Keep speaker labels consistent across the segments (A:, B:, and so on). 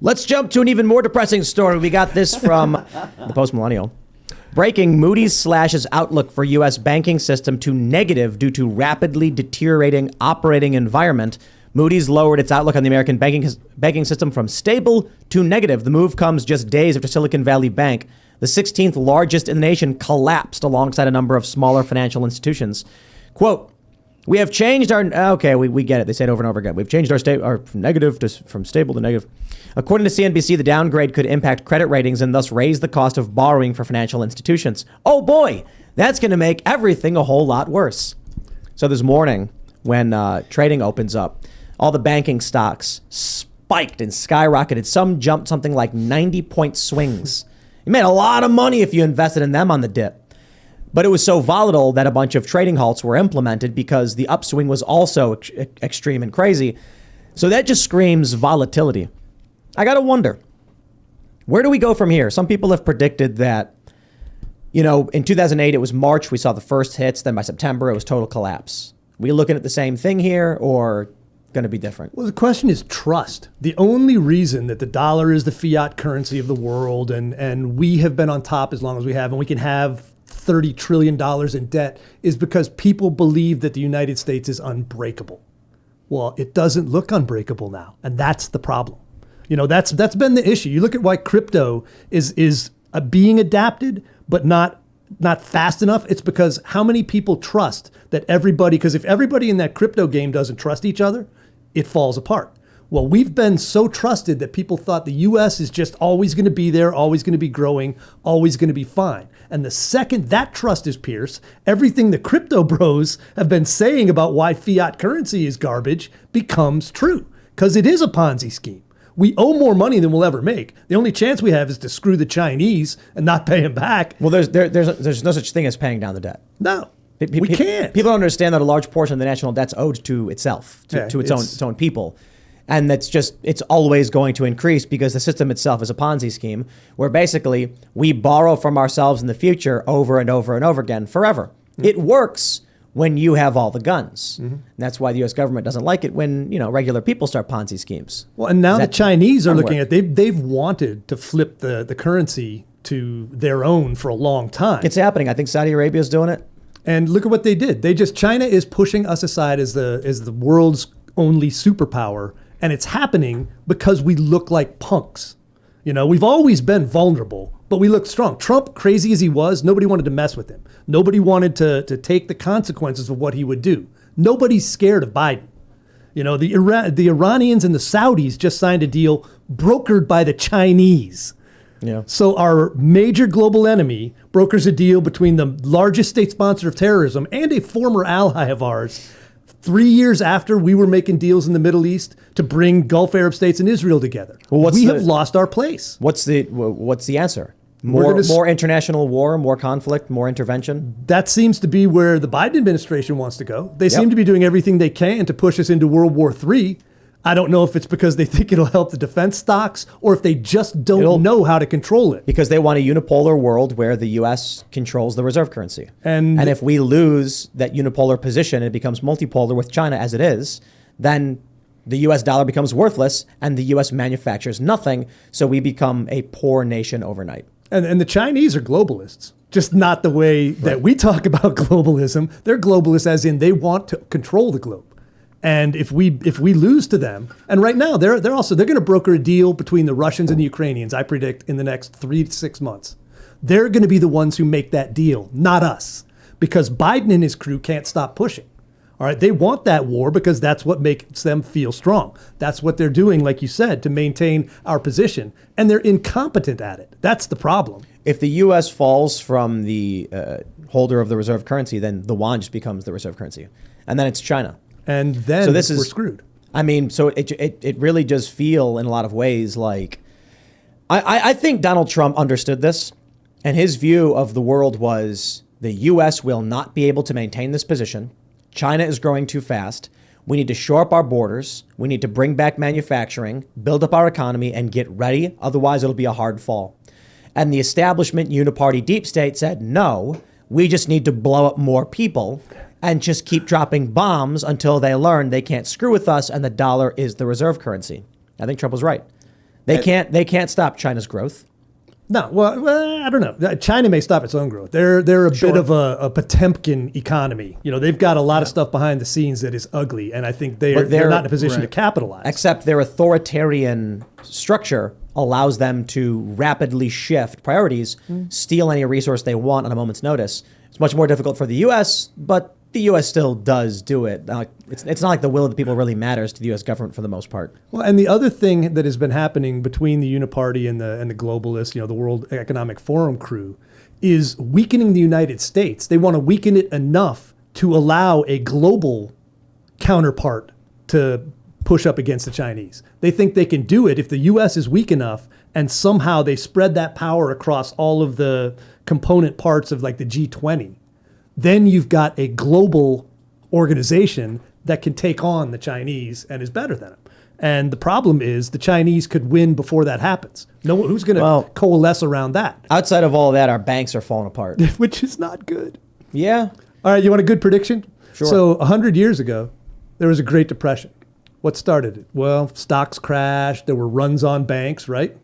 A: Let's jump to an even more depressing story. We got this from the Post-Millennial. Breaking, Moody's slashes outlook for U.S. banking system to negative due to rapidly deteriorating operating environment. Moody's lowered its outlook on the American banking system from stable to negative. The move comes just days after Silicon Valley Bank, the 16th largest in the nation, collapsed alongside a number of smaller financial institutions. Quote, we have changed our... Okay, we get it. They say it over and over again. We've changed our from stable to negative. According to CNBC, the downgrade could impact credit ratings and thus raise the cost of borrowing for financial institutions. Oh boy, that's going to make everything a whole lot worse. So this morning, when trading opens up, all the banking stocks spiked and skyrocketed. Some jumped something like 90-point swings. You made a lot of money if you invested in them on the dip. But it was so volatile that a bunch of trading halts were implemented because the upswing was also extreme and crazy. So that just screams volatility. I got to wonder, where do we go from here? Some people have predicted that, in 2008, it was March. We saw the first hits. Then by September, it was total collapse. We looking at the same thing here or going to be different?
B: Well, the question is trust. The only reason that the dollar is the fiat currency of the world and we have been on top as long as we have, and we can have $30 trillion in debt is because people believe that the United States is unbreakable. Well, it doesn't look unbreakable now. And that's the problem. That's been the issue. You look at why crypto is being adapted, but not fast enough. It's because how many people trust that everybody, because if everybody in that crypto game doesn't trust each other, it falls apart. Well, we've been so trusted that people thought the U.S. is just always going to be there, always going to be growing, always going to be fine. And the second that trust is pierced, everything the crypto bros have been saying about why fiat currency is garbage becomes true, because it is a Ponzi scheme. We owe more money than we'll ever make. The only chance we have is to screw the Chinese and not pay them back.
A: Well, there's no such thing as paying down the debt.
B: No, we can't.
A: People don't understand that a large portion of the national debt's owed to itself, to its own people. And it's always going to increase because the system itself is a Ponzi scheme where basically we borrow from ourselves in the future over and over and over again forever. Mm-hmm. It works when you have all the guns. Mm-hmm. And that's why the U.S. government doesn't like it when, regular people start Ponzi schemes.
B: Well, and now the Chinese are looking at, they've wanted to flip the currency to their own for a long time.
A: It's happening. I think Saudi Arabia is doing it.
B: And look at what they did. China is pushing us aside as the world's only superpower. And it's happening because we look like punks. We've always been vulnerable, but we look strong. Trump, crazy as he was, nobody wanted to mess with him. Nobody wanted to take the consequences of what he would do. Nobody's scared of Biden. The Iranians and the Saudis just signed a deal brokered by the Chinese.
A: Yeah.
B: So our major global enemy brokers a deal between the largest state sponsor of terrorism and a former ally of ours 3 years after we were making deals in the Middle East to bring Gulf Arab states and Israel together. Well, we have lost our place.
A: What's the answer? More international war, more conflict, more intervention?
B: That seems to be where the Biden administration wants to go. They seem to be doing everything they can to push us into World War III. I don't know if it's because they think it'll help the defense stocks or if they just don't know how to control it.
A: Because they want a unipolar world where the U.S. controls the reserve currency. And if we lose that unipolar position, it becomes multipolar with China as it is, then the U.S. dollar becomes worthless and the U.S. manufactures nothing. So we become a poor nation overnight.
B: And the Chinese are globalists, just not the way that we talk about globalism. They're globalists as in they want to control the globe. And if we lose to them, and right now they're going to broker a deal between the Russians and the Ukrainians, I predict, in the next 3 to 6 months. They're going to be the ones who make that deal, not us, because Biden and his crew can't stop pushing. All right, they want that war because that's what makes them feel strong. That's what they're doing, like you said, to maintain our position, and they're incompetent at it. That's the problem.
A: If the U.S. falls from the holder of the reserve currency, then the yuan just becomes the reserve currency, and then it's China.
B: And then we're screwed.
A: I mean, so it really does feel in a lot of ways like I think Donald Trump understood this, and his view of the world was the U.S. will not be able to maintain this position. China is growing too fast. We need to shore up our borders. We need to bring back manufacturing, build up our economy, and get ready. Otherwise, it'll be a hard fall. And the establishment uniparty deep state said, no, we just need to blow up more people and just keep dropping bombs until they learn they can't screw with us and the dollar is the reserve currency. I think Trump was right. They can't stop China's growth.
B: No, well, I don't know. China may stop its own growth. They're a bit of a Potemkin economy. They've got a lot of stuff behind the scenes that is ugly, and I think they're not in a position to capitalize.
A: Except their authoritarian structure allows them to rapidly shift priorities, steal any resource they want on a moment's notice. It's much more difficult for the U.S., but the U.S. still does do it. It's not like the will of the people really matters to the U.S. government for the most part.
B: Well, and the other thing that has been happening between the Uniparty and the globalists, the World Economic Forum crew, is weakening the United States. They want to weaken it enough to allow a global counterpart to push up against the Chinese. They think they can do it if the U.S. is weak enough, and somehow they spread that power across all of the component parts of like the G20. Then you've got a global organization that can take on the Chinese and is better than them. And the problem is the Chinese could win before that happens. Who's going to coalesce around that?
A: Outside of all of that, our banks are falling apart.
B: Which is not good.
A: Yeah.
B: All right, you want a good prediction?
A: Sure.
B: So 100 years ago, there was a Great Depression. What started it? Well, stocks crashed. There were runs on banks, right?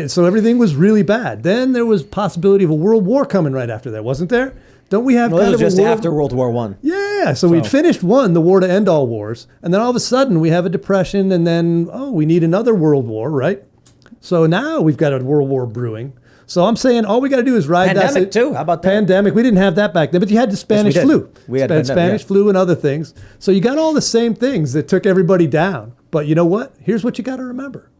B: So everything was really bad. Then there was possibility of a world war coming right after that, wasn't there? Don't we have
A: kind of just after World War I?
B: Yeah, so we'd finished the war to end all wars, and then all of a sudden we have a depression, and then we need another world war, right? So now we've got a world war brewing. So I'm saying all we got to do is ride that.
A: Pandemic too. How about that?
B: Pandemic. We didn't have that back then, but you had the Spanish flu.
A: We had
B: Spanish flu and other things. So you got all the same things that took everybody down. But you know what? Here's what you got to remember: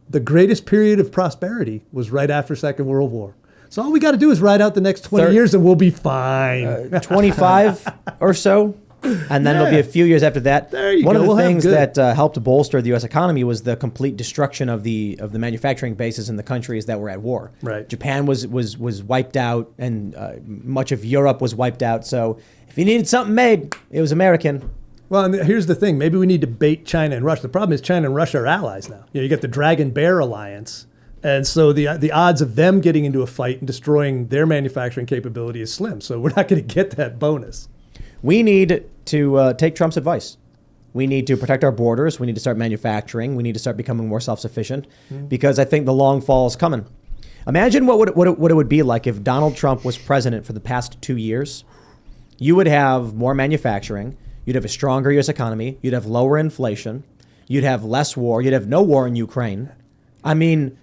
B: the greatest period of prosperity was right after Second World War. So all we got to do is ride out the next 20 years and we'll be fine.
A: 25 or so. And then it'll be a few years after that.
B: There you
A: One
B: go.
A: of the things that helped bolster the U.S. economy was the complete destruction of the manufacturing bases in the countries that were at war.
B: Right.
A: Japan was wiped out, and much of Europe was wiped out. So if you needed something made, it was American.
B: Well, and here's the thing. Maybe we need to bait China and Russia. The problem is China and Russia are allies now. You got the Dragon Bear Alliance. And so the odds of them getting into a fight and destroying their manufacturing capability is slim. So we're not going to get that bonus.
A: We need to take Trump's advice. We need to protect our borders. We need to start manufacturing. We need to start becoming more self-sufficient because I think the long fall is coming. Imagine what it would be like if Donald Trump was president for the past 2 years. You would have more manufacturing. You'd have a stronger U.S. economy. You'd have lower inflation. You'd have less war. You'd have no war in Ukraine. I mean,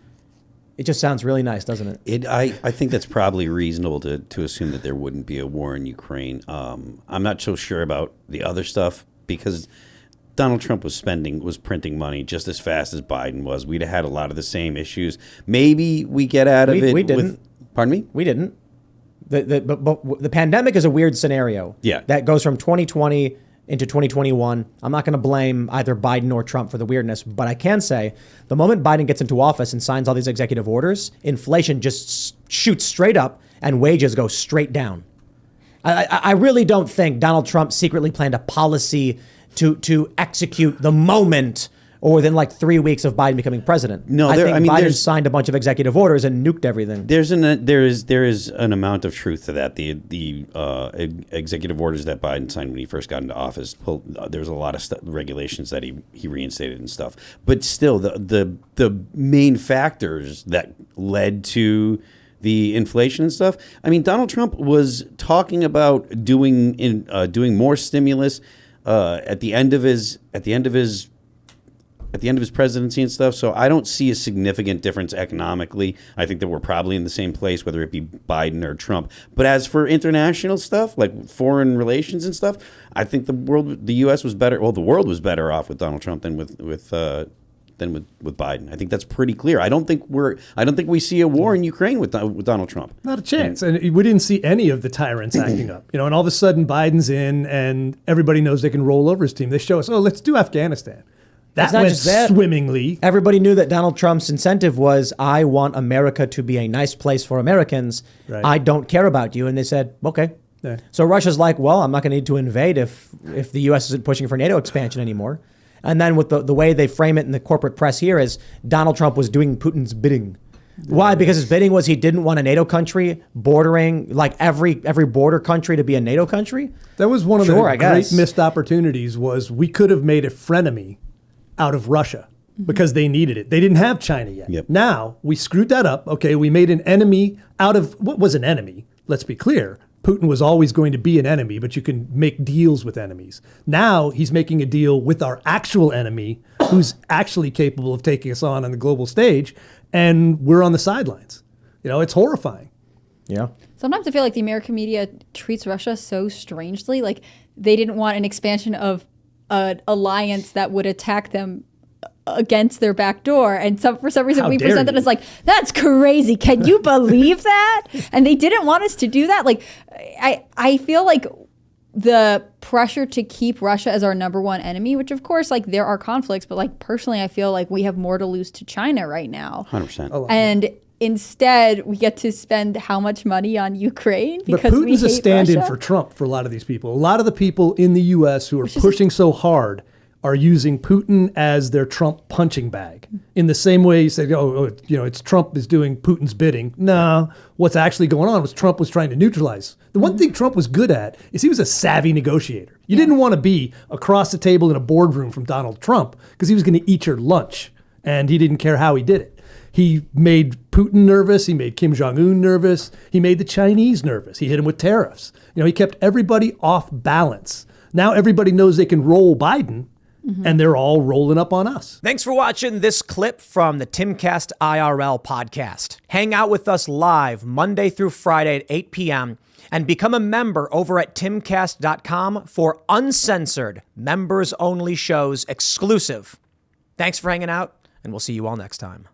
A: it just sounds really nice, doesn't it?
C: I think that's probably reasonable to assume that there wouldn't be a war in Ukraine. I'm not so sure about the other stuff because Donald Trump was printing money just as fast as Biden was. We'd have had a lot of the same issues. Maybe we get out of it.
A: We didn't.
C: Pardon me?
A: We didn't. But the pandemic is a weird scenario.
C: Yeah.
A: That goes from 2020 into 2021. I'm not going to blame either Biden or Trump for the weirdness, but I can say the moment Biden gets into office and signs all these executive orders, inflation just shoots straight up and wages go straight down. I really don't think Donald Trump secretly planned a policy to execute the moment or within like 3 weeks of Biden becoming president.
C: No,
A: I think Biden signed a bunch of executive orders and nuked everything.
C: There is an amount of truth to that. The executive orders that Biden signed when he first got into office, there's a lot of regulations that he reinstated and stuff. But still, the main factors that led to the inflation and stuff. I mean, Donald Trump was talking about doing more stimulus at the end of his presidency and stuff. So I don't see a significant difference economically. I think that we're probably in the same place, whether it be Biden or Trump. But as for international stuff, like foreign relations and stuff, I think the U.S. was better. Well, the world was better off with Donald Trump than with Biden. I think that's pretty clear. I don't think we see a war in Ukraine with Donald Trump.
B: Not a chance. And we didn't see any of the tyrants acting up. And all of a sudden Biden's in and everybody knows they can roll over his team. They show us, let's do Afghanistan. That went swimmingly.
A: Everybody knew that Donald Trump's incentive was, I want America to be a nice place for Americans. Right. I don't care about you. And they said, okay. Yeah. So Russia's like, well, I'm not going to need to invade if the U.S. isn't pushing for NATO expansion anymore. And then with the way they frame it in the corporate press here is Donald Trump was doing Putin's bidding. Why? Because his bidding was he didn't want a NATO country bordering, like every border country to be a NATO country.
B: That was one of the great missed opportunities was we could have made a frenemy out of Russia. because they needed it. They didn't have China yet.
C: Yep.
B: Now we screwed that up. Okay, we made an enemy out of what was an enemy. Let's be clear. Putin was always going to be an enemy, but you can make deals with enemies. Now he's making a deal with our actual enemy, who's actually capable of taking us on the global stage, and we're on the sidelines. You know, it's horrifying.
A: Yeah.
D: Sometimes I feel like the American media treats Russia so strangely. Like they didn't want an expansion of an alliance that would attack them against their back door. And for some reason,
B: How
D: we
B: dare
D: presented
B: you.
D: as like, that's crazy. Can you believe that? And they didn't want us to do that. Like, I feel like the pressure to keep Russia as our number one enemy, which of course, like there are conflicts, but like personally, I feel like we have more to lose to China right now.
C: 100%.
D: And instead, we get to spend how much money on Ukraine because
B: but Putin's
D: we
B: a
D: hate
B: stand-in
D: Russia?
B: for Trump for a lot of these people. A lot of the people in the U.S. who are pushing so hard are using Putin as their Trump punching bag. In the same way you say, it's Trump is doing Putin's bidding. No, what's actually going on was Trump was trying to neutralize. The one thing Trump was good at is he was a savvy negotiator. You didn't want to be across the table in a boardroom from Donald Trump because he was going to eat your lunch, and he didn't care how he did it. He made Putin nervous. He made Kim Jong-un nervous. He made the Chinese nervous. He hit him with tariffs. He kept everybody off balance. Now everybody knows they can roll Biden, and they're all rolling up on us.
A: Thanks for watching this clip from the Timcast IRL podcast. Hang out with us live Monday through Friday at 8 p.m. and become a member over at timcast.com for uncensored, members-only shows exclusive. Thanks for hanging out, and we'll see you all next time.